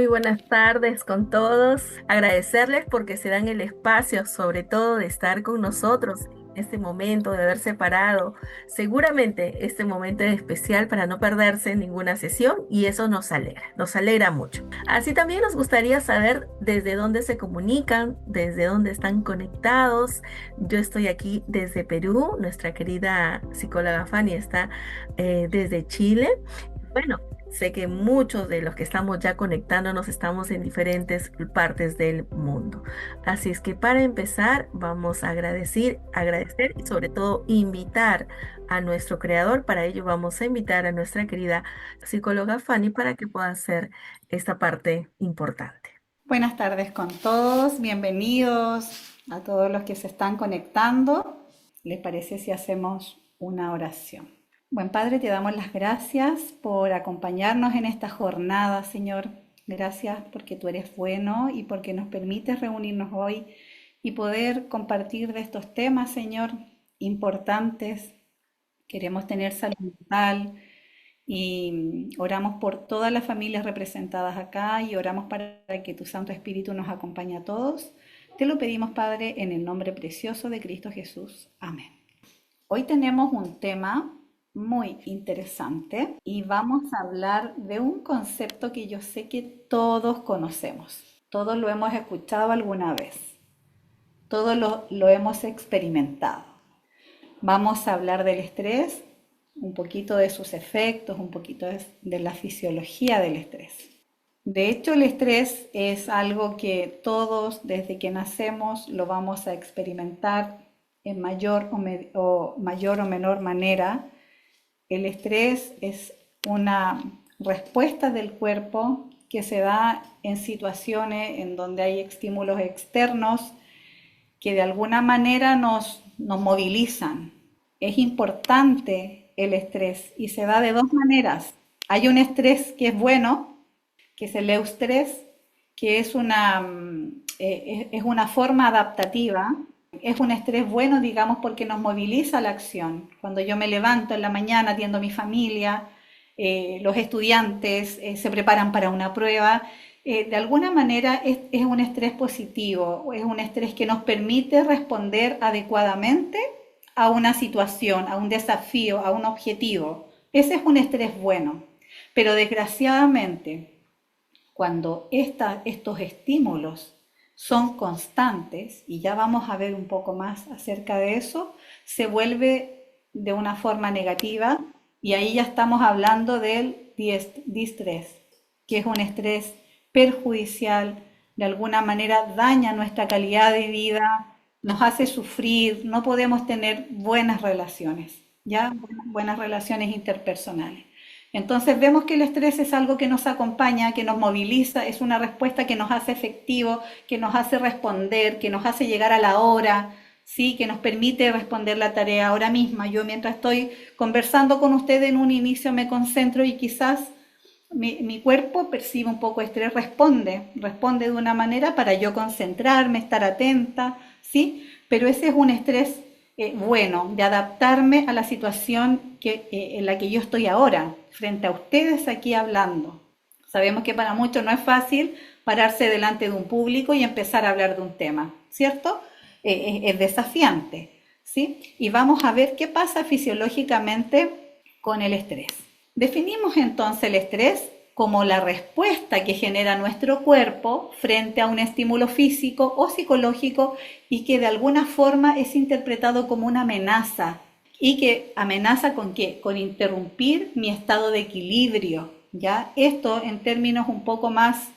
Muy buenas tardes con todos. Agradecerles porque se dan el espacio, sobre todo de estar con nosotros en este momento, de haber separado. Seguramente este momento es especial para no perderse ninguna sesión y eso nos alegra mucho. Así también nos gustaría saber desde dónde se comunican, desde dónde están conectados. Yo estoy aquí desde Perú, nuestra querida psicóloga Fanny está desde Chile. Bueno, sé que muchos de los que estamos ya conectándonos estamos en diferentes partes del mundo. Así es que para empezar, vamos a agradecer y sobre todo invitar a nuestro creador. Para ello vamos a invitar a nuestra querida psicóloga Fanny para que pueda hacer esta parte importante. Buenas tardes con todos, bienvenidos a todos los que se están conectando. ¿Les parece si hacemos una oración? Buen Padre, te damos las gracias por acompañarnos en esta jornada, Señor. Gracias porque tú eres bueno y porque nos permites reunirnos hoy y poder compartir de estos temas, Señor, importantes. Queremos tener salud mental, y oramos por todas las familias representadas acá y oramos para que tu Santo Espíritu nos acompañe a todos. Te lo pedimos, Padre, en el nombre precioso de Cristo Jesús. Amén. Hoy tenemos un tema muy interesante y vamos a hablar de un concepto que yo sé que todos conocemos. Todos lo hemos escuchado alguna vez. Todos lo hemos experimentado. Vamos a hablar del estrés, un poquito de sus efectos, un poquito de la fisiología del estrés. De hecho, el estrés es algo que todos desde que nacemos lo vamos a experimentar en mayor o menor manera. El estrés es una respuesta del cuerpo que se da en situaciones en donde hay estímulos externos que de alguna manera nos movilizan. Es importante el estrés y se da de dos maneras. Hay un estrés que es bueno, que es el eustrés, que es una forma adaptativa. Es un estrés bueno, digamos, porque nos moviliza a la acción. Cuando yo me levanto en la mañana, atiendo a mi familia, los estudiantes se preparan para una prueba, de alguna manera es un estrés positivo, es un estrés que nos permite responder adecuadamente a una situación, a un desafío, a un objetivo. Ese es un estrés bueno. Pero desgraciadamente, cuando estos estímulos son constantes, y ya vamos a ver un poco más acerca de eso, se vuelve de una forma negativa y ahí ya estamos hablando del distrés, que es un estrés perjudicial, de alguna manera daña nuestra calidad de vida, nos hace sufrir, no podemos tener buenas relaciones, ¿ya? Buenas relaciones interpersonales. Entonces vemos que el estrés es algo que nos acompaña, que nos moviliza, es una respuesta que nos hace efectivo, que nos hace responder, que nos hace llegar a la hora, ¿sí? Que nos permite responder la tarea ahora misma. Yo mientras estoy conversando con usted en un inicio me concentro y quizás mi cuerpo percibe un poco de estrés, responde de una manera para yo concentrarme, estar atenta, ¿sí? Pero ese es un estrés bueno, de adaptarme a la situación en la que yo estoy ahora, frente a ustedes aquí hablando. Sabemos que para muchos no es fácil pararse delante de un público y empezar a hablar de un tema, ¿cierto? Es desafiante, ¿sí? Y vamos a ver qué pasa fisiológicamente con el estrés. Definimos entonces el estrés como la respuesta que genera nuestro cuerpo frente a un estímulo físico o psicológico y que de alguna forma es interpretado como una amenaza. ¿Y que amenaza con qué? Con interrumpir mi estado de equilibrio, ¿ya? Esto en términos un poco más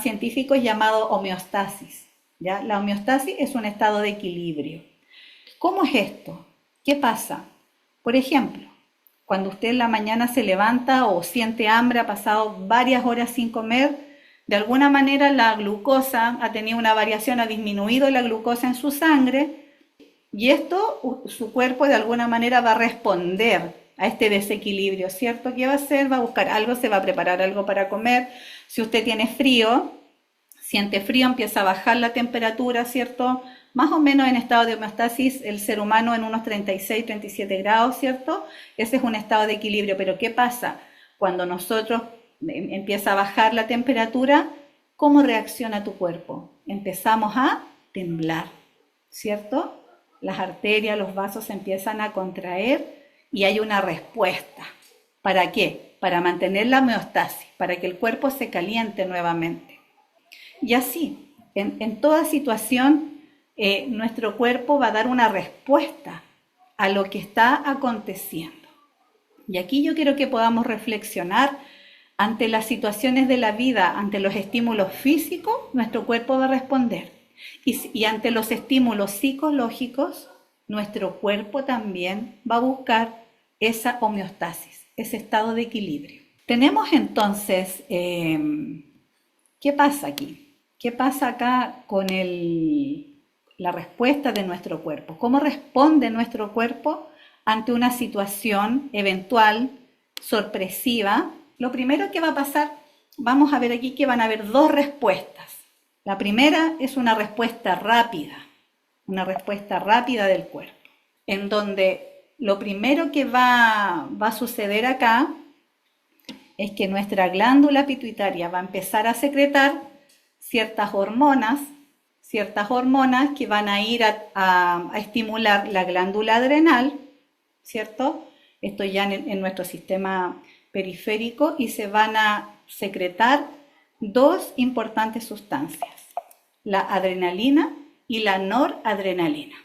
científicos llamado homeostasis, ¿ya? La homeostasis es un estado de equilibrio. ¿Cómo es esto? ¿Qué pasa? Por ejemplo, cuando usted en la mañana se levanta o siente hambre, ha pasado varias horas sin comer, de alguna manera la glucosa ha tenido una variación, ha disminuido la glucosa en su sangre y esto su cuerpo de alguna manera va a responder a este desequilibrio, ¿cierto? ¿Qué va a hacer? Va a buscar algo, se va a preparar algo para comer. Si usted tiene frío, siente frío, empieza a bajar la temperatura, ¿cierto? Más o menos en estado de homeostasis, el ser humano en unos 36, 37 grados, ¿cierto? Ese es un estado de equilibrio, pero ¿qué pasa? Cuando nosotros empieza a bajar la temperatura, ¿cómo reacciona tu cuerpo? Empezamos a temblar, ¿cierto? Las arterias, los vasos se empiezan a contraer y hay una respuesta. ¿Para qué? Para mantener la homeostasis, para que el cuerpo se caliente nuevamente. Y así, en toda situación, nuestro cuerpo va a dar una respuesta a lo que está aconteciendo. Y aquí yo quiero que podamos reflexionar ante las situaciones de la vida, ante los estímulos físicos, nuestro cuerpo va a responder. Y ante los estímulos psicológicos, nuestro cuerpo también va a buscar esa homeostasis, ese estado de equilibrio. Tenemos entonces, ¿qué pasa aquí? ¿Qué pasa acá con la respuesta de nuestro cuerpo? ¿Cómo responde nuestro cuerpo ante una situación eventual, sorpresiva? Lo primero que va a pasar, vamos a ver aquí que van a haber dos respuestas. La primera es una respuesta rápida del cuerpo, en donde lo primero que va a suceder acá es que nuestra glándula pituitaria va a empezar a secretar ciertas hormonas que van a ir a estimular la glándula adrenal, ¿cierto? Esto ya en nuestro sistema periférico, y se van a secretar dos importantes sustancias, la adrenalina y la noradrenalina.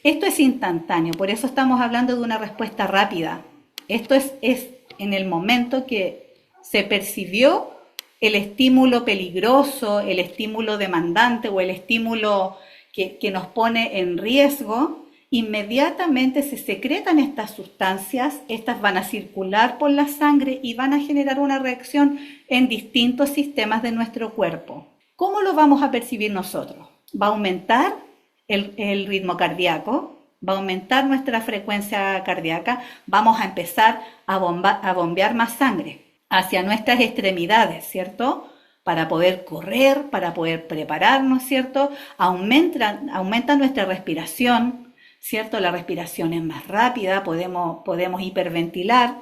Esto es instantáneo, por eso estamos hablando de una respuesta rápida. Esto es en el momento que se percibió el estímulo peligroso, el estímulo demandante o el estímulo que nos pone en riesgo, inmediatamente se secretan estas sustancias, estas van a circular por la sangre y van a generar una reacción en distintos sistemas de nuestro cuerpo. ¿Cómo lo vamos a percibir nosotros? Va a aumentar el ritmo cardíaco, va a aumentar nuestra frecuencia cardíaca, vamos a empezar a bombear más sangre hacia nuestras extremidades, ¿cierto? Para poder correr, para poder prepararnos, ¿cierto? Aumenta nuestra respiración, ¿cierto? La respiración es más rápida, podemos hiperventilar,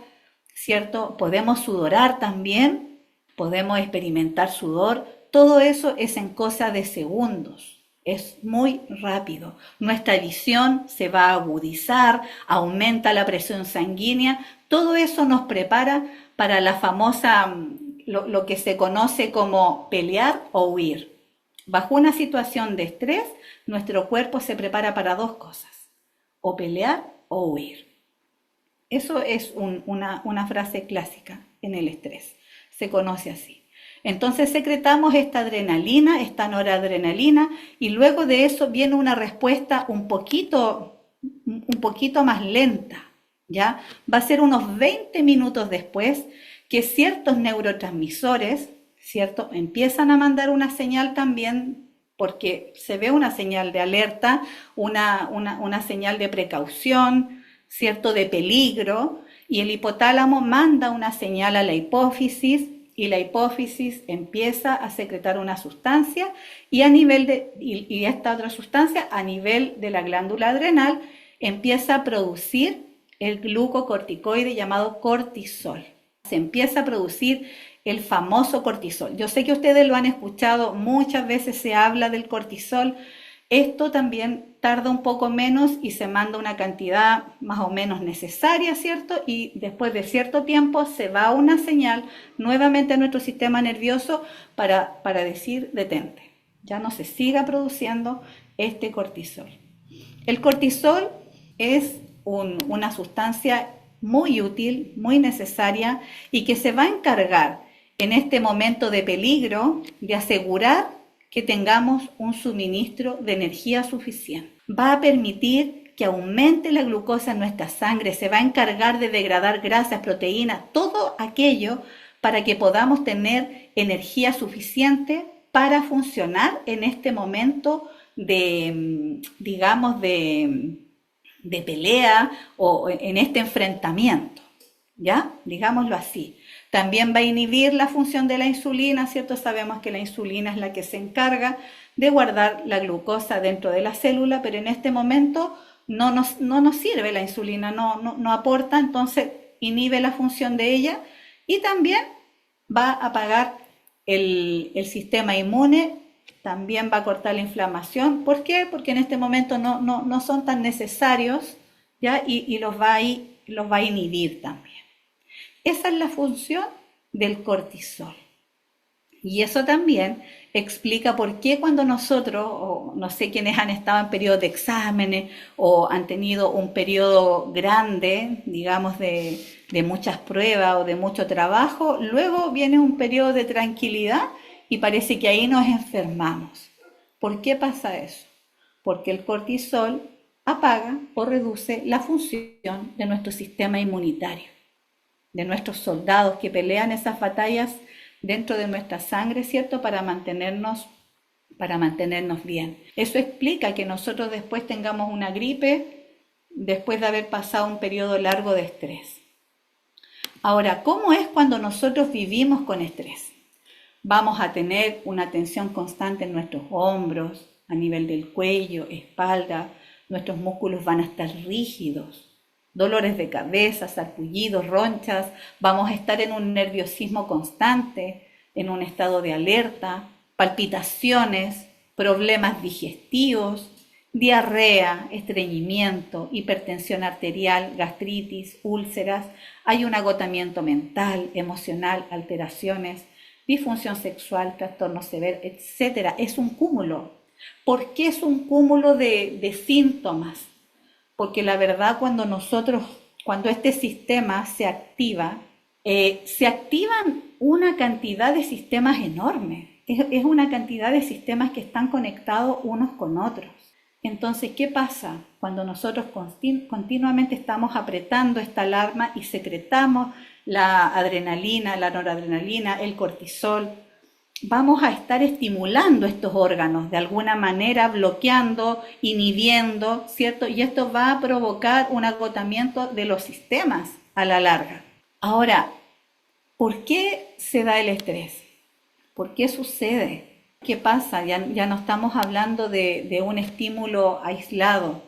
¿cierto? Podemos sudorar también, podemos experimentar sudor. Todo eso es en cosa de segundos. Es muy rápido. Nuestra visión se va a agudizar, aumenta la presión sanguínea. Todo eso nos prepara para la famosa, lo que se conoce como pelear o huir. Bajo una situación de estrés, nuestro cuerpo se prepara para dos cosas, o pelear o huir. Eso es una frase clásica en el estrés, se conoce así. Entonces secretamos esta adrenalina, esta noradrenalina, y luego de eso viene una respuesta un poquito más lenta, ¿ya? Va a ser unos 20 minutos después que ciertos neurotransmisores, ¿cierto?, empiezan a mandar una señal también, porque se ve una señal de alerta, una señal de precaución, ¿cierto?, de peligro, y el hipotálamo manda una señal a la hipófisis, y la hipófisis empieza a secretar una sustancia y esta otra sustancia a nivel de la glándula adrenal empieza a producir el glucocorticoide llamado cortisol. Se empieza a producir el famoso cortisol. Yo sé que ustedes lo han escuchado, muchas veces se habla del cortisol. Esto también tarda un poco menos y se manda una cantidad más o menos necesaria, ¿cierto? Y después de cierto tiempo se va una señal nuevamente a nuestro sistema nervioso para decir detente. Ya no se siga produciendo este cortisol. El cortisol es una sustancia muy útil, muy necesaria y que se va a encargar en este momento de peligro de asegurar que tengamos un suministro de energía suficiente. Va a permitir que aumente la glucosa en nuestra sangre, se va a encargar de degradar grasas, proteínas, todo aquello para que podamos tener energía suficiente para funcionar en este momento de pelea o en este enfrentamiento, ¿ya? Digámoslo así. También va a inhibir la función de la insulina, ¿cierto? Sabemos que la insulina es la que se encarga de guardar la glucosa dentro de la célula, pero en este momento no nos sirve la insulina, no aporta, entonces inhibe la función de ella y también va a apagar el sistema inmune, también va a cortar la inflamación. ¿Por qué? Porque en este momento no son tan necesarios, ¿ya? Y los va a inhibir también. Esa es la función del cortisol. Y eso también explica por qué cuando nosotros, o no sé quiénes han estado en periodos de exámenes o han tenido un periodo grande, digamos, de muchas pruebas o de mucho trabajo, luego viene un periodo de tranquilidad y parece que ahí nos enfermamos. ¿Por qué pasa eso? Porque el cortisol apaga o reduce la función de nuestro sistema inmunitario, de nuestros soldados que pelean esas batallas dentro de nuestra sangre, ¿cierto? Para mantenernos bien. Eso explica que nosotros después tengamos una gripe después de haber pasado un periodo largo de estrés. Ahora, ¿cómo es cuando nosotros vivimos con estrés? Vamos a tener una tensión constante en nuestros hombros, a nivel del cuello, espalda, nuestros músculos van a estar rígidos, dolores de cabeza, sarpullidos, ronchas, vamos a estar en un nerviosismo constante, en un estado de alerta, palpitaciones, problemas digestivos, diarrea, estreñimiento, hipertensión arterial, gastritis, úlceras, hay un agotamiento mental, emocional, alteraciones, disfunción sexual, trastornos severos, etcétera. Es un cúmulo. ¿Por qué es un cúmulo de síntomas? Porque la verdad cuando este sistema se activan una cantidad de sistemas enormes. Es una cantidad de sistemas que están conectados unos con otros. Entonces, ¿qué pasa? Cuando nosotros continuamente estamos apretando esta alarma y secretamos la adrenalina, la noradrenalina, el cortisol, vamos a estar estimulando estos órganos, de alguna manera bloqueando, inhibiendo, ¿cierto? Y esto va a provocar un agotamiento de los sistemas a la larga. Ahora, ¿por qué se da el estrés? ¿Por qué sucede? ¿Qué pasa? Ya no estamos hablando de un estímulo aislado.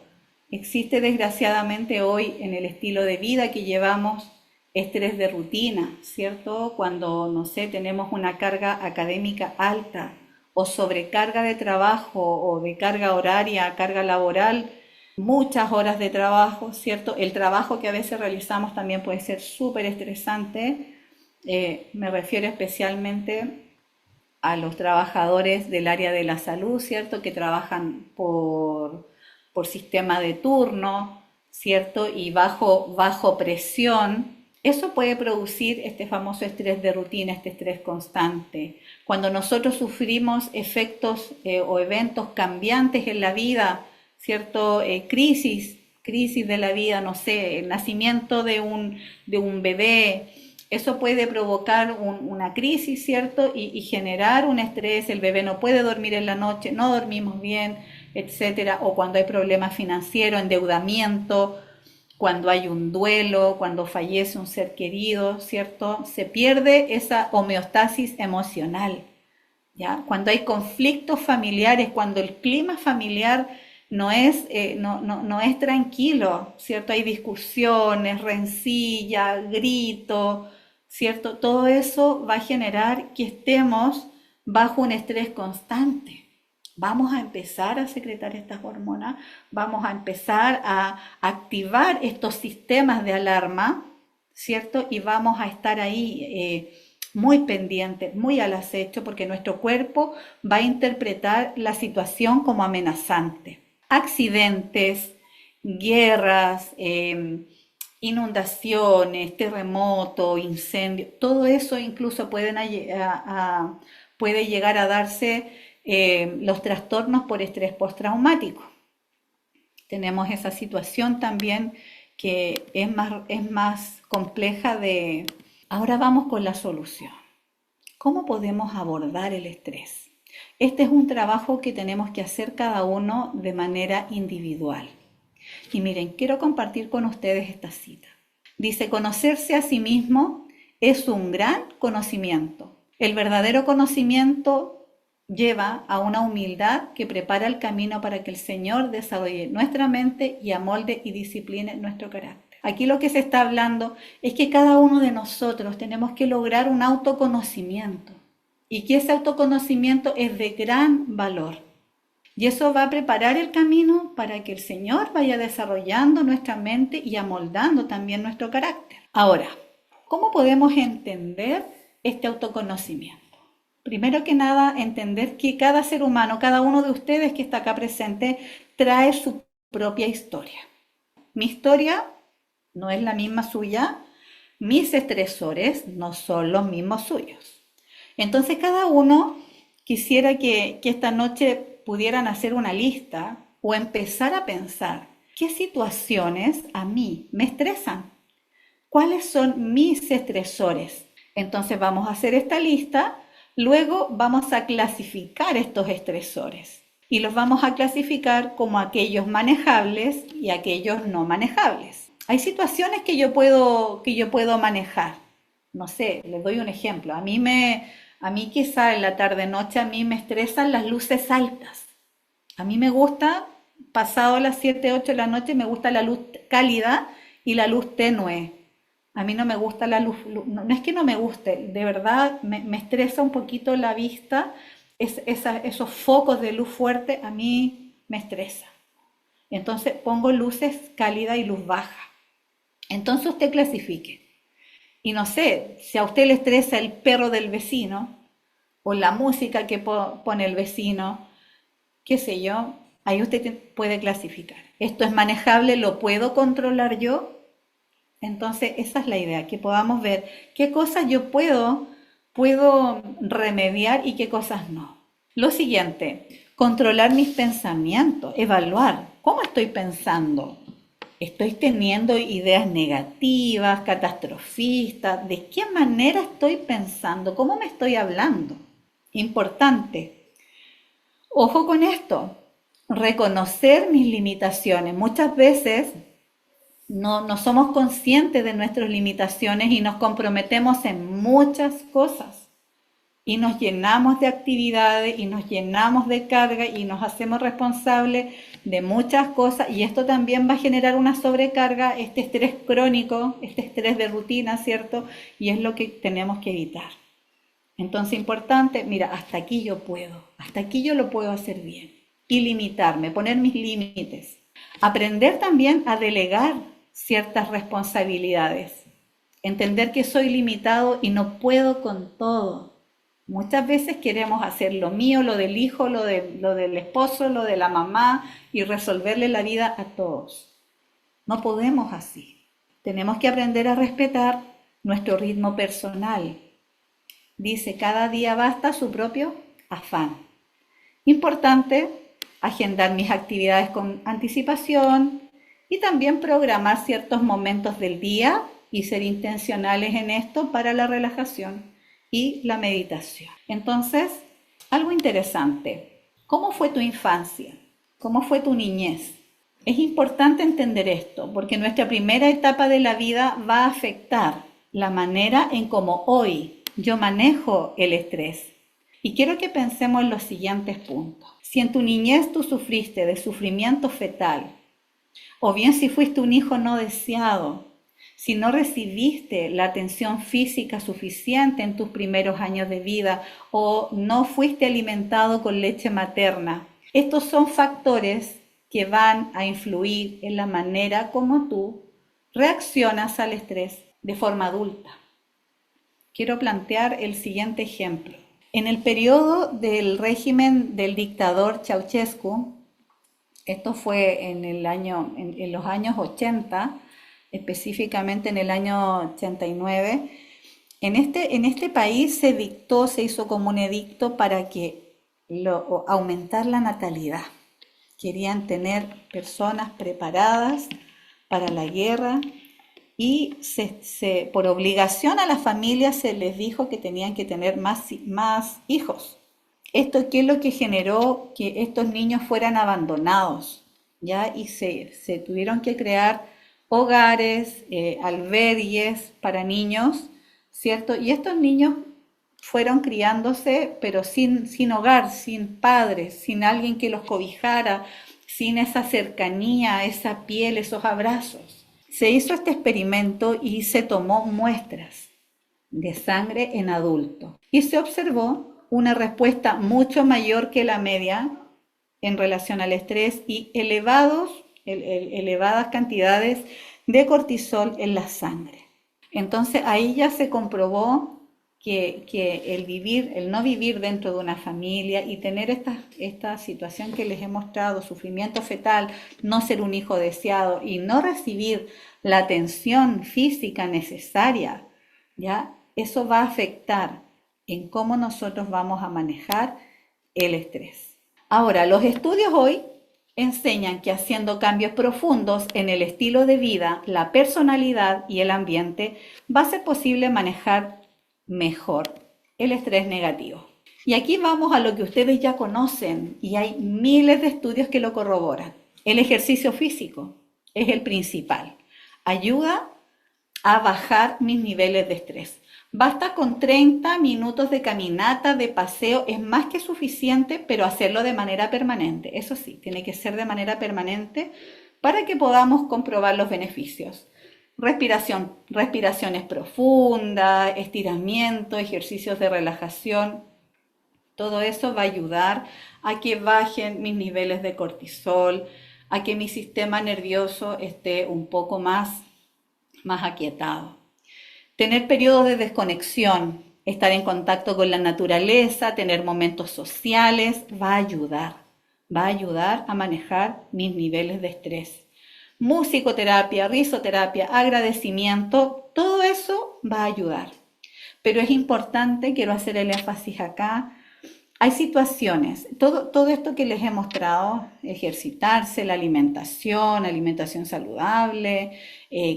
Existe desgraciadamente hoy en el estilo de vida que llevamos estrés de rutina, ¿cierto? Cuando, no sé, tenemos una carga académica alta o sobrecarga de trabajo o de carga horaria, carga laboral, muchas horas de trabajo, ¿cierto? El trabajo que a veces realizamos también puede ser súper estresante. Me refiero especialmente a los trabajadores del área de la salud, ¿cierto? Que trabajan por sistema de turno, ¿cierto? Y bajo presión. Eso puede producir este famoso estrés de rutina, este estrés constante. Cuando nosotros sufrimos efectos o eventos cambiantes en la vida, ¿cierto? Crisis de la vida, no sé, el nacimiento de un bebé, eso puede provocar una crisis, ¿cierto? Y generar un estrés, el bebé no puede dormir en la noche, no dormimos bien, etcétera. O cuando hay problemas financieros, endeudamiento, cuando hay un duelo, cuando fallece un ser querido, ¿cierto? Se pierde esa homeostasis emocional, ¿ya? Cuando hay conflictos familiares, cuando el clima familiar no es tranquilo, ¿cierto? Hay discusiones, rencilla, grito, ¿cierto? Todo eso va a generar que estemos bajo un estrés constante. Vamos a empezar a secretar estas hormonas, vamos a empezar a activar estos sistemas de alarma, ¿cierto? Y vamos a estar ahí muy pendientes, muy al acecho, porque nuestro cuerpo va a interpretar la situación como amenazante. Accidentes, guerras, inundaciones, terremotos, incendios, todo eso incluso puede llegar a darse los trastornos por estrés postraumático. Tenemos esa situación también que es más compleja de... Ahora vamos con la solución. ¿Cómo podemos abordar el estrés? Este es un trabajo que tenemos que hacer cada uno de manera individual. Y miren, quiero compartir con ustedes esta cita. Dice, conocerse a sí mismo es un gran conocimiento. El verdadero conocimiento lleva a una humildad que prepara el camino para que el Señor desarrolle nuestra mente y amolde y discipline nuestro carácter. Aquí lo que se está hablando es que cada uno de nosotros tenemos que lograr un autoconocimiento y que ese autoconocimiento es de gran valor. Y eso va a preparar el camino para que el Señor vaya desarrollando nuestra mente y amoldando también nuestro carácter. Ahora, ¿cómo podemos entender este autoconocimiento? Primero que nada, entender que cada ser humano, cada uno de ustedes que está acá presente, trae su propia historia. Mi historia no es la misma suya, mis estresores no son los mismos suyos. Entonces cada uno quisiera que esta noche pudieran hacer una lista o empezar a pensar qué situaciones a mí me estresan, cuáles son mis estresores. Entonces vamos a hacer esta lista, luego vamos a clasificar estos estresores y los vamos a clasificar como aquellos manejables y aquellos no manejables. Hay situaciones que yo puedo manejar. No sé, les doy un ejemplo. A mí quizá en la tarde-noche a mí me estresan las luces altas. A mí me gusta, pasado las 7, 8 de la noche, me gusta la luz cálida y la luz tenue. A mí no me gusta la luz, no es que no me guste, de verdad me estresa un poquito la vista, esos focos de luz fuerte a mí me estresa. Entonces pongo luces cálida y luz baja. Entonces usted clasifique. Y no sé, si a usted le estresa el perro del vecino o la música que pone el vecino, qué sé yo, ahí usted puede clasificar. Esto es manejable, lo puedo controlar yo. Entonces esa es la idea, que podamos ver qué cosas yo puedo remediar y qué cosas no. Lo siguiente, controlar mis pensamientos, evaluar cómo estoy pensando. ¿Estoy teniendo ideas negativas, catastrofistas? ¿De qué manera estoy pensando? ¿Cómo me estoy hablando? Importante. Ojo con esto, reconocer mis limitaciones. Muchas veces no somos conscientes de nuestras limitaciones y nos comprometemos en muchas cosas. Y nos llenamos de actividades y nos llenamos de carga y nos hacemos responsables de muchas cosas, y esto también va a generar una sobrecarga, este estrés crónico, este estrés de rutina, ¿cierto? Y es lo que tenemos que evitar. Entonces, importante, mira, hasta aquí yo puedo, hasta aquí yo lo puedo hacer bien. Y limitarme, poner mis límites. Aprender también a delegar ciertas responsabilidades. Entender que soy limitado y no puedo con todo. Muchas veces queremos hacer lo mío, lo del hijo, lo del esposo, lo de la mamá y resolverle la vida a todos. No podemos así. Tenemos que aprender a respetar nuestro ritmo personal. Dice, cada día basta su propio afán. Importante, agendar mis actividades con anticipación y también programar ciertos momentos del día y ser intencionales en esto para la relajación y la meditación. Entonces, algo interesante, ¿cómo fue tu infancia? ¿Cómo fue tu niñez? Es importante entender esto, porque nuestra primera etapa de la vida va a afectar la manera en cómo hoy yo manejo el estrés. Y quiero que pensemos en los siguientes puntos. Si en tu niñez tú sufriste de sufrimiento fetal, o bien si fuiste un hijo no deseado, si no recibiste la atención física suficiente en tus primeros años de vida o no fuiste alimentado con leche materna, estos son factores que van a influir en la manera como tú reaccionas al estrés de forma adulta. Quiero plantear el siguiente ejemplo. En el periodo del régimen del dictador Ceausescu, esto fue en los años 80, específicamente en el año 89, en este país se hizo como un edicto para aumentar la natalidad. Querían tener personas preparadas para la guerra y por obligación a las familias se les dijo que tenían que tener más hijos. ¿Esto qué es lo que generó que estos niños fueran abandonados? ¿Ya? Y se tuvieron que crear hogares, albergues para niños, ¿cierto? Y estos niños fueron criándose, pero sin hogar, sin padres, sin alguien que los cobijara, sin esa cercanía, esa piel, esos abrazos. Se hizo este experimento y se tomó muestras de sangre en adultos y se observó una respuesta mucho mayor que la media en relación al estrés y elevadas cantidades de cortisol en la sangre. Entonces ahí ya se comprobó que el no vivir dentro de una familia y tener esta situación que les he mostrado, sufrimiento fetal, no ser un hijo deseado y no recibir la atención física necesaria, ¿ya? Eso va a afectar en cómo nosotros vamos a manejar el estrés. Ahora, los estudios hoy enseñan que haciendo cambios profundos en el estilo de vida, la personalidad y el ambiente, va a ser posible manejar mejor el estrés negativo. Y aquí vamos a lo que ustedes ya conocen y hay miles de estudios que lo corroboran. El ejercicio físico es el principal. Ayuda a bajar mis niveles de estrés. Basta con 30 minutos de caminata, de paseo, es más que suficiente, pero hacerlo de manera permanente. Eso sí, tiene que ser de manera permanente para que podamos comprobar los beneficios. Respiraciones profundas, estiramiento, ejercicios de relajación. Todo eso va a ayudar a que bajen mis niveles de cortisol, a que mi sistema nervioso esté un poco más aquietado. Tener periodos de desconexión, estar en contacto con la naturaleza, tener momentos sociales, va a ayudar a manejar mis niveles de estrés. Musicoterapia, risoterapia, agradecimiento, todo eso va a ayudar. Pero es importante, quiero hacer el énfasis acá, hay situaciones, todo esto que les he mostrado, ejercitarse, la alimentación saludable,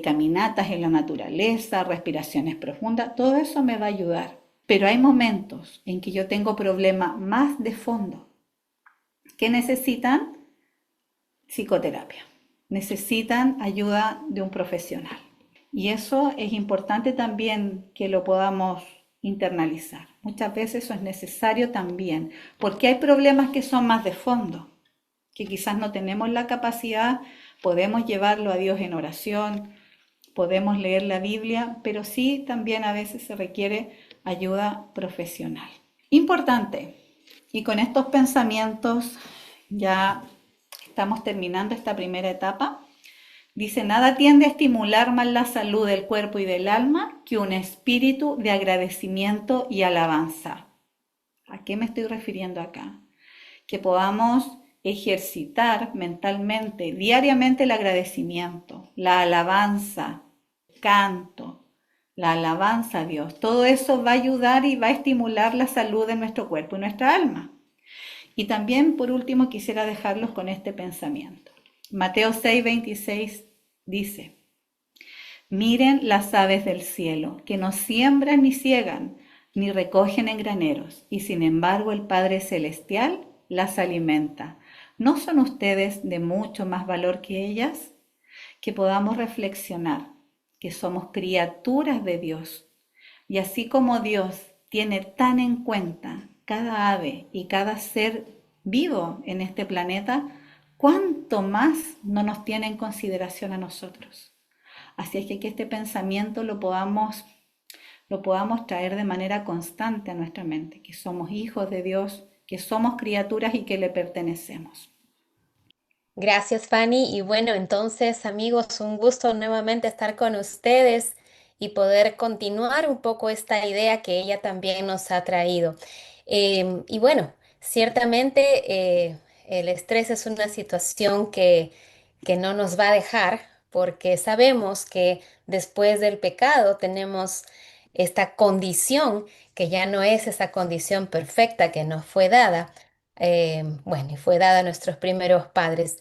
caminatas en la naturaleza, respiraciones profundas, todo eso me va a ayudar. Pero hay momentos en que yo tengo problemas más de fondo que necesitan psicoterapia, necesitan ayuda de un profesional. Y eso es importante también que lo podamos internalizar. Muchas veces eso es necesario también, porque hay problemas que son más de fondo, que quizás no tenemos la capacidad, podemos llevarlo a Dios en oración, podemos leer la Biblia, pero sí también a veces se requiere ayuda profesional. Importante, y con estos pensamientos ya estamos terminando esta primera etapa. Dice, nada tiende a estimular más la salud del cuerpo y del alma que un espíritu de agradecimiento y alabanza. ¿A qué me estoy refiriendo acá? Que podamos ejercitar mentalmente, diariamente el agradecimiento, la alabanza, canto, la alabanza a Dios. Todo eso va a ayudar y va a estimular la salud de nuestro cuerpo y nuestra alma. Y también, por último, quisiera dejarlos con este pensamiento. Mateo 6:26 dice, miren las aves del cielo, que no siembran ni ciegan, ni recogen en graneros, y sin embargo el Padre Celestial las alimenta. ¿No son ustedes de mucho más valor que ellas? Que podamos reflexionar que somos criaturas de Dios, y así como Dios tiene tan en cuenta cada ave y cada ser vivo en este planeta, ¿cuánto más no nos tiene en consideración a nosotros? Así es que este pensamiento lo podamos traer de manera constante a nuestra mente, que somos hijos de Dios, que somos criaturas y que le pertenecemos. Gracias, Fanny. Y bueno, entonces, amigos, un gusto nuevamente estar con ustedes y poder continuar un poco esta idea que ella también nos ha traído. Y bueno, ciertamente el estrés es una situación que no nos va a dejar porque sabemos que después del pecado tenemos esta condición que ya no es esa condición perfecta que nos fue dada bueno, y fue dada a nuestros primeros padres.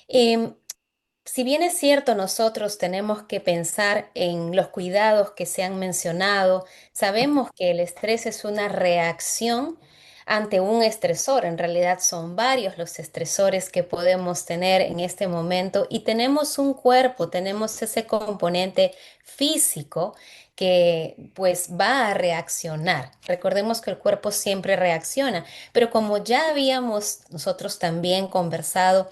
Em, si bien es cierto, nosotros tenemos que pensar en los cuidados que se han mencionado, sabemos que el estrés es una reacción ante un estresor. En realidad son varios los estresores que podemos tener en este momento y tenemos un cuerpo, tenemos ese componente físico que pues va a reaccionar. Recordemos que el cuerpo siempre reacciona, pero como ya habíamos nosotros también conversado,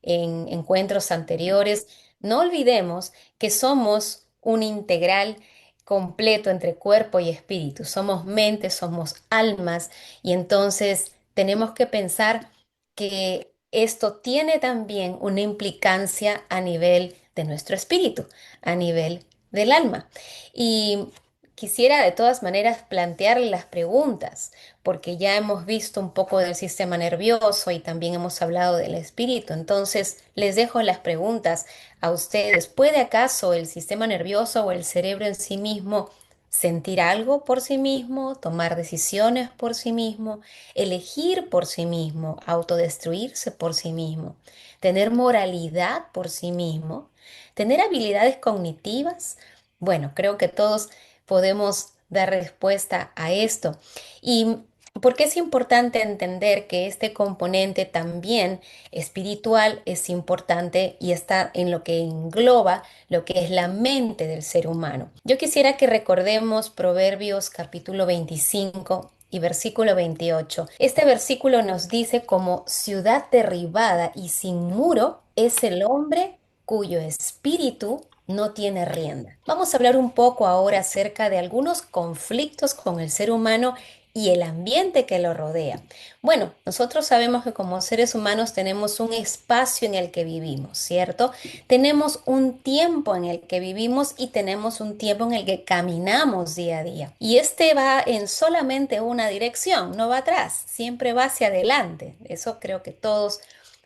en encuentros anteriores, No olvidemos que somos un integral completo entre cuerpo y espíritu. Somos mente, somos almas y entonces tenemos que pensar que esto tiene también una implicancia a nivel de nuestro espíritu, a nivel del alma. Y quisiera de todas maneras plantearle las preguntas, porque ya hemos visto un poco del sistema nervioso y también hemos hablado del espíritu. Entonces, les dejo las preguntas a ustedes. ¿Puede acaso el sistema nervioso o el cerebro en sí mismo sentir algo por sí mismo, tomar decisiones por sí mismo, elegir por sí mismo, autodestruirse por sí mismo, tener moralidad por sí mismo, tener habilidades cognitivas? Bueno, creo que todos podemos dar respuesta a esto. ¿Y por qué es importante entender que este componente también espiritual es importante y está en lo que engloba lo que es la mente del ser humano? Yo quisiera que recordemos Proverbios capítulo 25 y versículo 28. Este versículo nos dice: como ciudad derribada y sin muro es el hombre cuyo espíritu no tiene rienda. Vamos a hablar un poco ahora acerca de algunos conflictos con el ser humano y el ambiente que lo rodea. Bueno, nosotros sabemos que como seres humanos tenemos un espacio en el que vivimos, ¿cierto? Tenemos un tiempo en el que vivimos y tenemos un tiempo en el que caminamos día a día. Y este va en solamente una dirección, no va atrás, siempre va hacia adelante. Eso creo que todos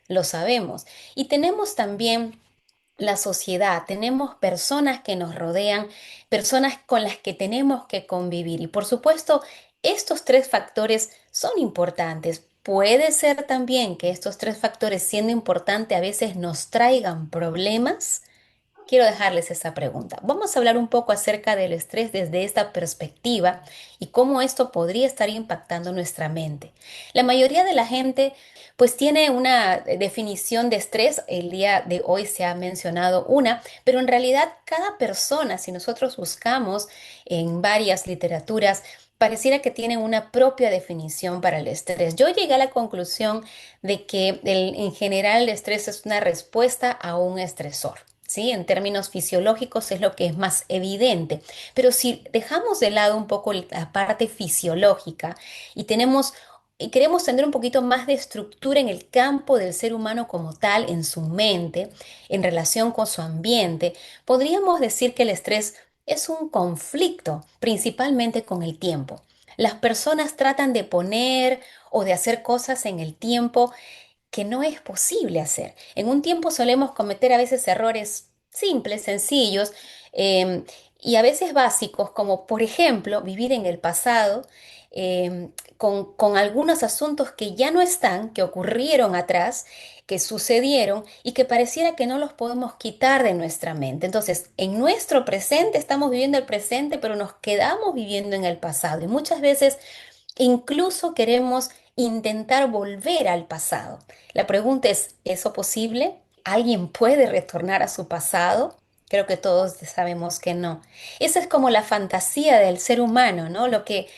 lo sabemos. Y tenemos también la sociedad, tenemos personas que nos rodean, personas con las que tenemos que convivir. Y por supuesto, estos tres factores son importantes. Puede ser también que estos tres factores, siendo importantes, a veces nos traigan problemas. Quiero dejarles esa pregunta. Vamos a hablar un poco acerca del estrés desde esta perspectiva y cómo esto podría estar impactando nuestra mente. La mayoría de la gente pues tiene una definición de estrés. El día de hoy se ha mencionado una, pero en realidad cada persona, si nosotros buscamos en varias literaturas, pareciera que tienen una propia definición para el estrés. Yo llegué a la conclusión de que en general el estrés es una respuesta a un estresor. ¿Sí? En términos fisiológicos es lo que es más evidente, pero si dejamos de lado un poco la parte fisiológica y y queremos tener un poquito más de estructura en el campo del ser humano como tal, en su mente, en relación con su ambiente, podríamos decir que el estrés es un conflicto, principalmente con el tiempo. Las personas tratan de poner o de hacer cosas en el tiempo que no es posible hacer. En un tiempo solemos cometer a veces errores simples, sencillos, em, y a veces básicos, como por ejemplo vivir en el pasado con algunos asuntos que ya no están, que ocurrieron atrás, que sucedieron y que pareciera que no los podemos quitar de nuestra mente. Entonces, en nuestro presente estamos viviendo el presente, pero nos quedamos viviendo en el pasado y muchas veces incluso queremos intentar volver al pasado. La pregunta es: ¿eso posible? ¿Alguien puede retornar a su pasado? Creo que todos sabemos que no. Esa es como la fantasía del ser humano, ¿no? Lo que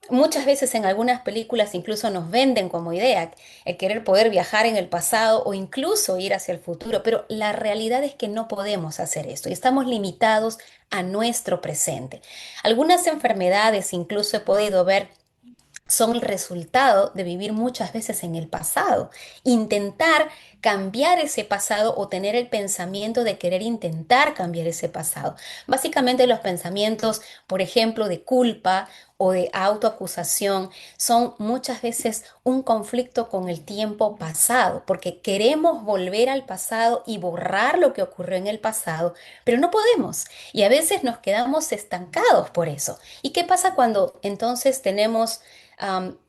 muchas veces en algunas películas incluso nos venden como idea, el querer poder viajar en el pasado o incluso ir hacia el futuro, pero la realidad es que no podemos hacer esto y estamos limitados a nuestro presente. Algunas enfermedades incluso he podido ver son el resultado de vivir muchas veces en el pasado. Intentar cambiar ese pasado o tener el pensamiento de querer intentar cambiar ese pasado. Básicamente los pensamientos, por ejemplo, de culpa o de autoacusación son muchas veces un conflicto con el tiempo pasado, porque queremos volver al pasado y borrar lo que ocurrió en el pasado, pero no podemos y a veces nos quedamos estancados por eso. ¿Y qué pasa cuando entonces tenemos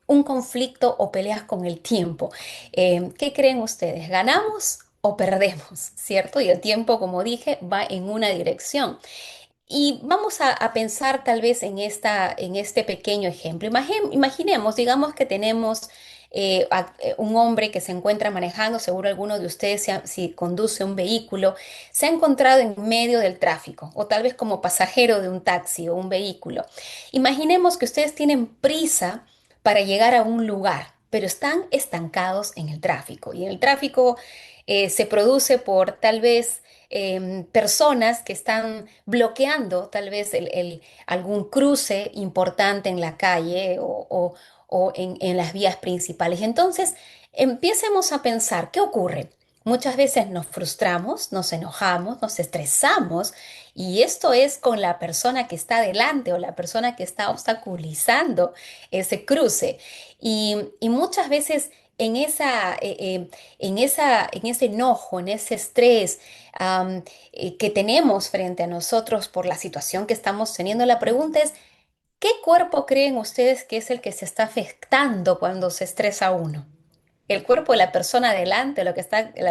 un conflicto o peleas con el tiempo? ¿Qué creen ustedes? ¿Ganamos o perdemos? ¿Cierto? Y el tiempo, como dije, va en una dirección. Y vamos a pensar tal vez en este pequeño ejemplo. Imaginemos, digamos que tenemos un hombre que se encuentra manejando, seguro alguno de ustedes si conduce un vehículo, se ha encontrado en medio del tráfico o tal vez como pasajero de un taxi o un vehículo. Imaginemos que ustedes tienen prisa para llegar a un lugar, pero están estancados en el tráfico y el tráfico se produce por tal vez personas que están bloqueando tal vez algún cruce importante en la calle o en las vías principales. Entonces, empiecemos a pensar, ¿qué ocurre? Muchas veces nos frustramos, nos enojamos, nos estresamos y esto es con la persona que está delante o la persona que está obstaculizando ese cruce. Y muchas veces en ese enojo, en ese estrés que tenemos frente a nosotros por la situación que estamos teniendo, la pregunta es, ¿qué cuerpo creen ustedes que es el que se está afectando cuando se estresa uno? El cuerpo de la persona adelante, la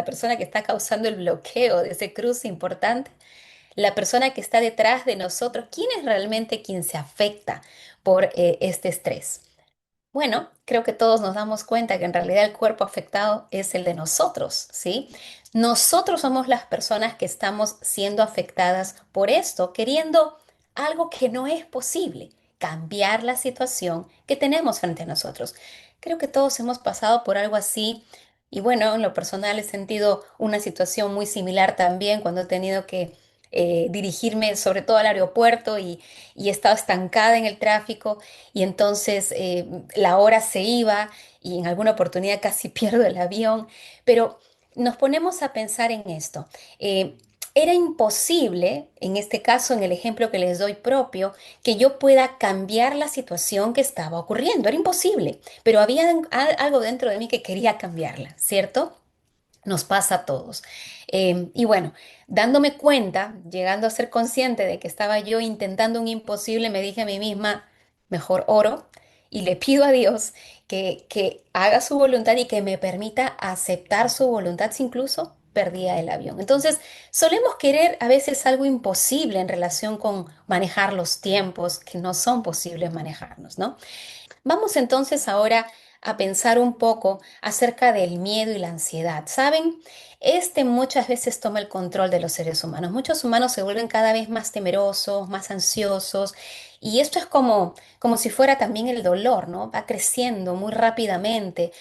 persona que está causando el bloqueo de ese cruce importante, la persona que está detrás de nosotros, ¿quién es realmente quien se afecta por este estrés? Bueno, creo que todos nos damos cuenta que en realidad el cuerpo afectado es el de nosotros, ¿sí? Nosotros somos las personas que estamos siendo afectadas por esto, queriendo algo que no es posible, cambiar la situación que tenemos frente a nosotros. Creo que todos hemos pasado por algo así y bueno, en lo personal he sentido una situación muy similar también cuando he tenido que dirigirme sobre todo al aeropuerto y he estado estancada en el tráfico y entonces la hora se iba y en alguna oportunidad casi pierdo el avión, pero nos ponemos a pensar en esto. Eh, Era imposible, en este caso, en el ejemplo que les doy propio, que yo pueda cambiar la situación que estaba ocurriendo. Era imposible, pero había algo dentro de mí que quería cambiarla, ¿cierto? Nos pasa a todos. Y bueno, dándome cuenta, llegando a ser consciente de que estaba yo intentando un imposible, me dije a mí misma, mejor oro y le pido a Dios que haga su voluntad y que me permita aceptar su voluntad si incluso perdía el avión. Entonces, solemos querer a veces algo imposible en relación con manejar los tiempos que no son posibles manejarnos, ¿no? Vamos entonces ahora a pensar un poco acerca del miedo y la ansiedad. ¿Saben? Este muchas veces toma el control de los seres humanos. Muchos humanos se vuelven cada vez más temerosos, más ansiosos, y esto es como si fuera también el dolor, ¿no? Va creciendo muy rápidamente.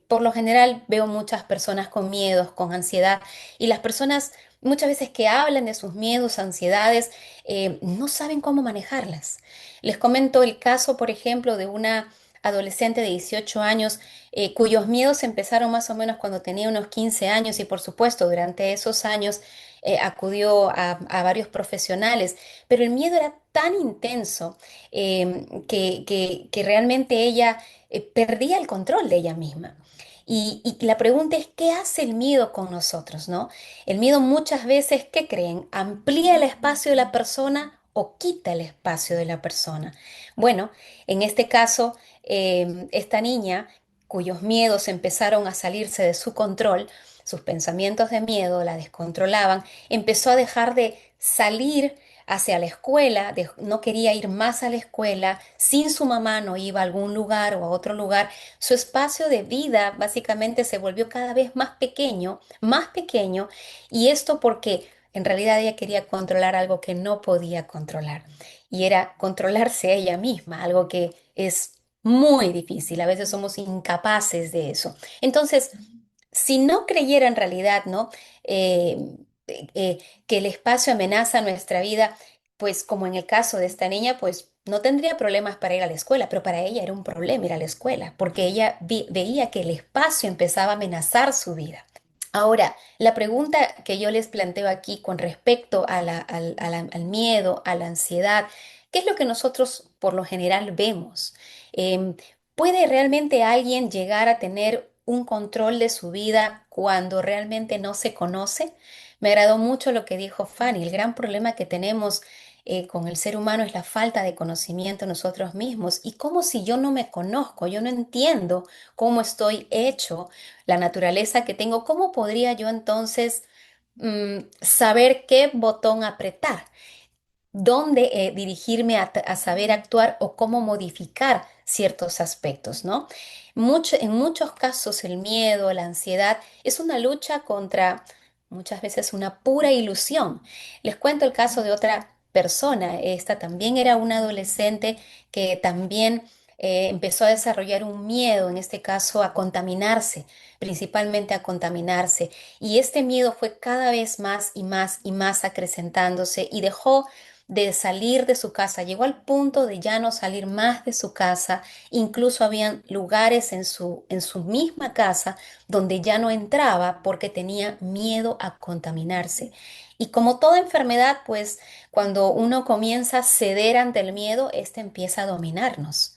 Por lo general veo muchas personas con miedos, con ansiedad, y las personas muchas veces que hablan de sus miedos, ansiedades, no saben cómo manejarlas. Les comento el caso, por ejemplo, de una adolescente de 18 años cuyos miedos empezaron más o menos cuando tenía unos 15 años y por supuesto durante esos años acudió a varios profesionales, pero el miedo era tan intenso que realmente ella perdía el control de ella misma. Y la pregunta es, ¿qué hace el miedo con nosotros, no? El miedo muchas veces, ¿qué creen? ¿Amplía el espacio de la persona o quita el espacio de la persona? Bueno, en este caso, esta niña cuyos miedos empezaron a salirse de su control, sus pensamientos de miedo la descontrolaban, empezó a dejar de salir hacia la escuela, no quería ir más a la escuela, sin su mamá no iba a algún lugar o a otro lugar, su espacio de vida básicamente se volvió cada vez más pequeño, y esto porque en realidad ella quería controlar algo que no podía controlar, y era controlarse ella misma, algo que es muy difícil, a veces somos incapaces de eso. Entonces, si no creyera en realidad, ¿no? Eh, que el espacio amenaza nuestra vida, pues como en el caso de esta niña, pues no tendría problemas para ir a la escuela, pero para ella era un problema ir a la escuela, porque ella veía que el espacio empezaba a amenazar su vida. Ahora, la pregunta que yo les planteo aquí con respecto al miedo, a la ansiedad, ¿qué es lo que nosotros por lo general vemos? Em, ¿Puede realmente alguien llegar a tener un control de su vida cuando realmente no se conoce? Me agradó mucho lo que dijo Fanny. El gran problema que tenemos con el ser humano es la falta de conocimiento de nosotros mismos. Y como si yo no me conozco, yo no entiendo cómo estoy hecho, la naturaleza que tengo, ¿cómo podría yo entonces saber qué botón apretar? ¿Dónde dirigirme a saber actuar o cómo modificar ciertos aspectos, ¿no? En muchos casos el miedo, la ansiedad es una lucha contra muchas veces una pura ilusión. Les cuento el caso de otra persona. Esta también era una adolescente que también empezó a desarrollar un miedo, en este caso a contaminarse, principalmente a contaminarse. Y este miedo fue cada vez más y más y más acrecentándose y dejó de salir de su casa, llegó al punto de ya no salir más de su casa, incluso habían lugares en su misma casa donde ya no entraba porque tenía miedo a contaminarse. Y como toda enfermedad, pues cuando uno comienza a ceder ante el miedo, este empieza a dominarnos.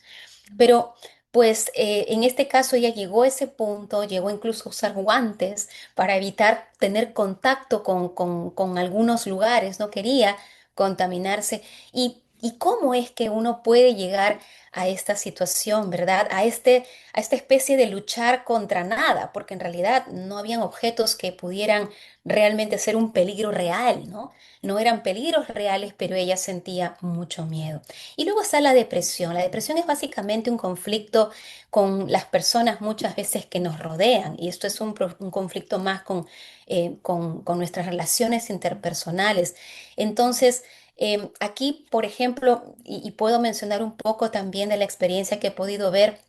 Pero pues en este caso ella llegó a ese punto, llegó incluso a usar guantes para evitar tener contacto con algunos lugares, no quería contaminarse. Y cómo es que uno puede llegar a esta situación, ¿verdad? A esta especie de luchar contra nada, porque en realidad no habían objetos que pudieran realmente ser un peligro real, ¿no? No eran peligros reales, pero ella sentía mucho miedo. Y luego está la depresión. La depresión es básicamente un conflicto con las personas muchas veces que nos rodean. Y esto es un conflicto más con nuestras relaciones interpersonales. Entonces, aquí, por ejemplo, y puedo mencionar un poco también de la experiencia que he podido ver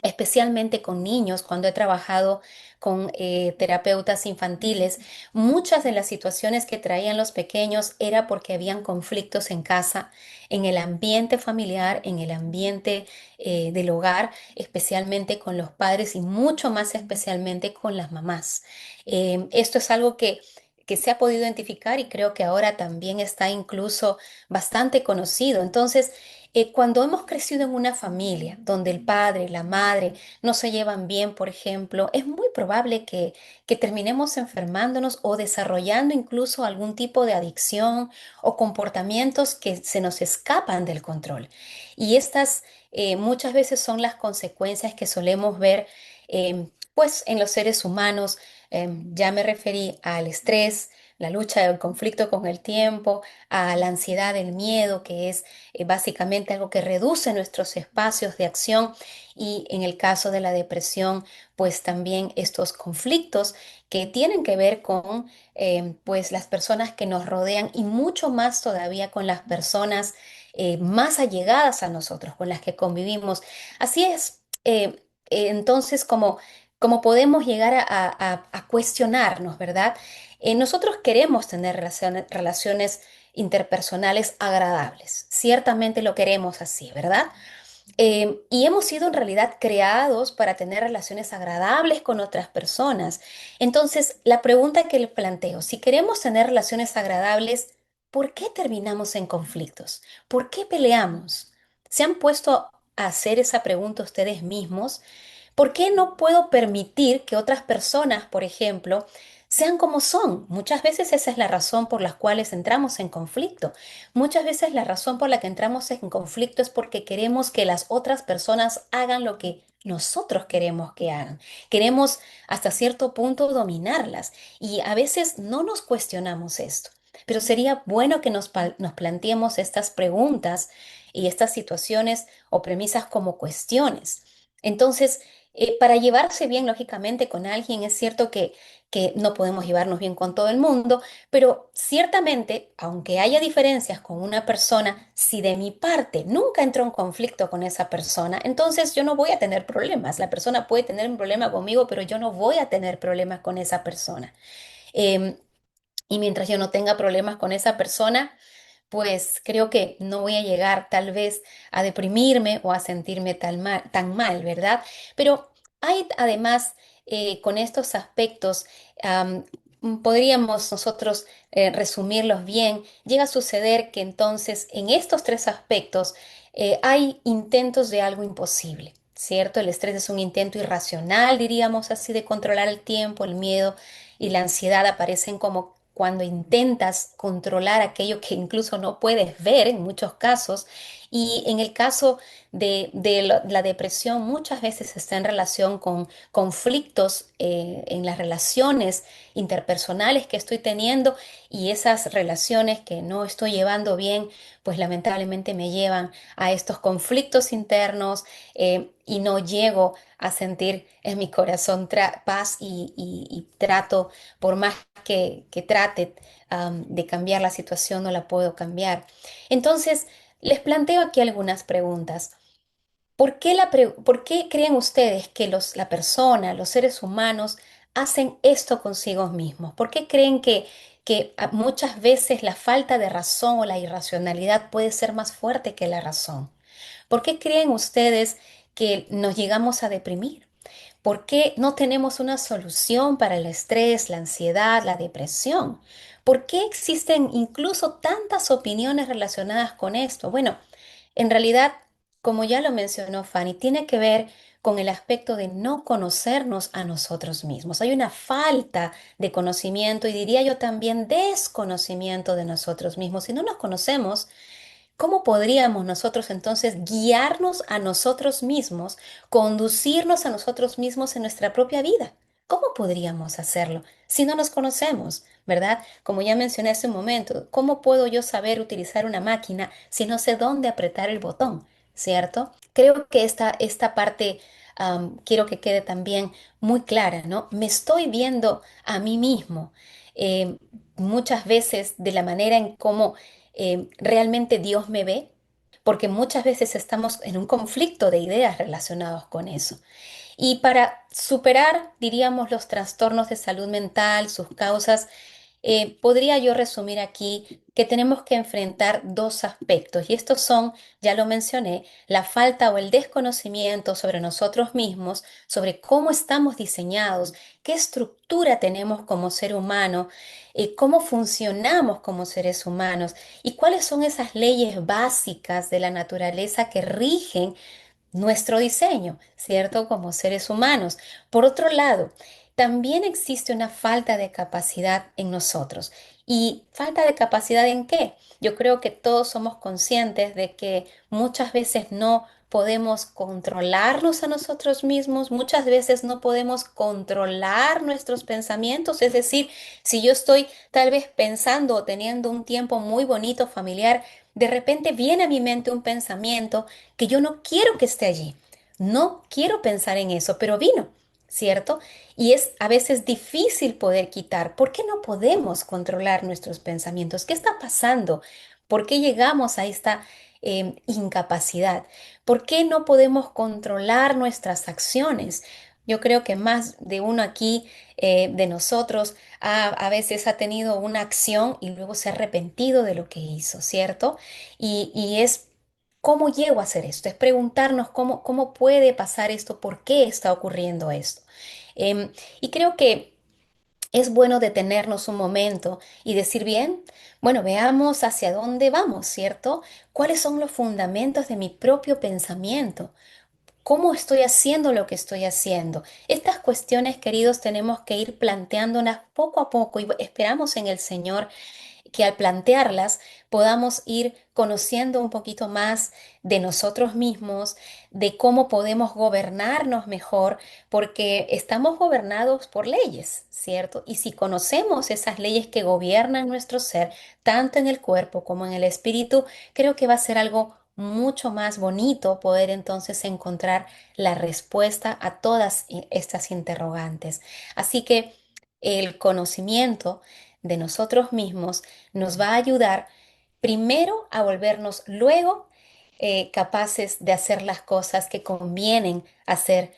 especialmente con niños, cuando he trabajado con terapeutas infantiles, muchas de las situaciones que traían los pequeños era porque habían conflictos en casa, en el ambiente familiar, en el ambiente del hogar, especialmente con los padres y mucho más especialmente con las mamás. Esto es algo que se ha podido identificar y creo que ahora también está incluso bastante conocido. Entonces, cuando hemos crecido en una familia donde el padre, la madre no se llevan bien, por ejemplo, es muy probable que terminemos enfermándonos o desarrollando incluso algún tipo de adicción o comportamientos que se nos escapan del control. Y estas muchas veces son las consecuencias que solemos ver pues en los seres humanos. Ya me referí al estrés, la lucha, el conflicto con el tiempo, a la ansiedad, el miedo, que es básicamente algo que reduce nuestros espacios de acción y en el caso de la depresión, pues también estos conflictos que tienen que ver con pues las personas que nos rodean y mucho más todavía con las personas más allegadas a nosotros, con las que convivimos. Así es, entonces como podemos llegar a cuestionarnos, ¿verdad? Nosotros queremos tener relaciones interpersonales agradables. Ciertamente lo queremos así, ¿verdad? Y hemos sido en realidad creados para tener relaciones agradables con otras personas. Entonces, la pregunta que le planteo, si queremos tener relaciones agradables, ¿por qué terminamos en conflictos? ¿Por qué peleamos? ¿Se han puesto a hacer esa pregunta ustedes mismos? ¿Por qué no puedo permitir que otras personas, por ejemplo, sean como son? Muchas veces esa es la razón por la cual entramos en conflicto. Muchas veces la razón por la que entramos en conflicto es porque queremos que las otras personas hagan lo que nosotros queremos que hagan. Queremos hasta cierto punto dominarlas y a veces no nos cuestionamos esto. Pero sería bueno que nos planteemos estas preguntas y estas situaciones o premisas como cuestiones. Entonces, para llevarse bien, lógicamente, con alguien, es cierto que no podemos llevarnos bien con todo el mundo, pero ciertamente, aunque haya diferencias con una persona, si de mi parte nunca entro en conflicto con esa persona, entonces yo no voy a tener problemas. La persona puede tener un problema conmigo, pero yo no voy a tener problemas con esa persona. Em, y mientras yo no tenga problemas con esa persona, pues creo que no voy a llegar tal vez a deprimirme o a sentirme tan mal, ¿verdad? Pero hay además con estos aspectos, am, podríamos nosotros resumirlos bien, llega a suceder que entonces en estos tres aspectos hay intentos de algo imposible. ¿Cierto? El estrés es un intento irracional, diríamos así, de controlar el tiempo, el miedo y la ansiedad aparecen como cuando intentas controlar aquello que incluso no puedes ver en muchos casos. Y en el caso de la depresión, muchas veces está en relación con conflictos en las relaciones interpersonales que estoy teniendo y esas relaciones que no estoy llevando bien, pues lamentablemente me llevan a estos conflictos internos y no llego a sentir en mi corazón paz y trato por más que trate de cambiar la situación, no la puedo cambiar. Entonces, les planteo aquí algunas preguntas. ¿Por qué creen ustedes que la persona, los seres humanos, hacen esto consigo mismos? ¿Por qué creen que muchas veces la falta de razón o la irracionalidad puede ser más fuerte que la razón? ¿Por qué creen ustedes que nos llegamos a deprimir? ¿Por qué no tenemos una solución para el estrés, la ansiedad, la depresión? ¿Por qué existen incluso tantas opiniones relacionadas con esto? Bueno, en realidad, como ya lo mencionó Fanny, tiene que ver con el aspecto de no conocernos a nosotros mismos. Hay una falta de conocimiento y diría yo también desconocimiento de nosotros mismos. Si no nos conocemos, ¿cómo podríamos nosotros entonces guiarnos a nosotros mismos, conducirnos a nosotros mismos en nuestra propia vida? ¿Cómo podríamos hacerlo si no nos conocemos, verdad? Como ya mencioné hace un momento, ¿cómo puedo yo saber utilizar una máquina si no sé dónde apretar el botón? ¿Cierto? Creo que esta parte quiero que quede también muy clara, ¿no? Me estoy viendo a mí mismo eh, muchas veces de la manera en cómo realmente Dios me ve, porque muchas veces estamos en un conflicto de ideas relacionados con eso. Y para superar, diríamos, los trastornos de salud mental, sus causas, podría yo resumir aquí que tenemos que enfrentar dos aspectos, y estos son, ya lo mencioné, la falta o el desconocimiento sobre nosotros mismos, sobre cómo estamos diseñados, qué estructura tenemos como ser humano, cómo funcionamos como seres humanos y cuáles son esas leyes básicas de la naturaleza que rigen nuestro diseño, ¿cierto? Como seres humanos. Por otro lado, también existe una falta de capacidad en nosotros. ¿Y falta de capacidad en qué? Yo creo que todos somos conscientes de que muchas veces no podemos controlarnos a nosotros mismos, muchas veces no podemos controlar nuestros pensamientos, es decir, si yo estoy tal vez pensando o teniendo un tiempo muy bonito familiar, de repente viene a mi mente un pensamiento que yo no quiero que esté allí. No quiero pensar en eso, pero vino, ¿cierto? Y es a veces difícil poder quitar. ¿Por qué no podemos controlar nuestros pensamientos? ¿Qué está pasando? ¿Por qué llegamos a esta incapacidad? ¿Por qué no podemos controlar nuestras acciones? Yo creo que más de uno aquí de nosotros a veces ha tenido una acción y luego se ha arrepentido de lo que hizo, ¿cierto? Y es cómo llego a hacer esto, es preguntarnos cómo puede pasar esto, por qué está ocurriendo esto. Y creo que es bueno detenernos un momento y decir, bien, bueno, veamos hacia dónde vamos, ¿cierto? ¿Cuáles son los fundamentos de mi propio pensamiento? ¿Cómo estoy haciendo lo que estoy haciendo? Estas cuestiones, queridos, tenemos que ir planteándolas poco a poco y esperamos en el Señor que al plantearlas podamos ir conociendo un poquito más de nosotros mismos, de cómo podemos gobernarnos mejor, porque estamos gobernados por leyes, ¿cierto? Y si conocemos esas leyes que gobiernan nuestro ser, tanto en el cuerpo como en el espíritu, creo que va a ser algo mucho más bonito poder entonces encontrar la respuesta a todas estas interrogantes. Así que el conocimiento de nosotros mismos nos va a ayudar primero a volvernos luego capaces de hacer las cosas que convienen hacer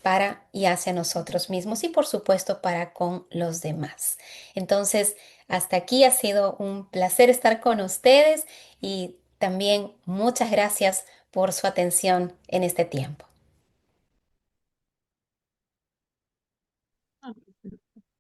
para y hacia nosotros mismos y por supuesto para con los demás. Entonces, hasta aquí ha sido un placer estar con ustedes y también muchas gracias por su atención en este tiempo.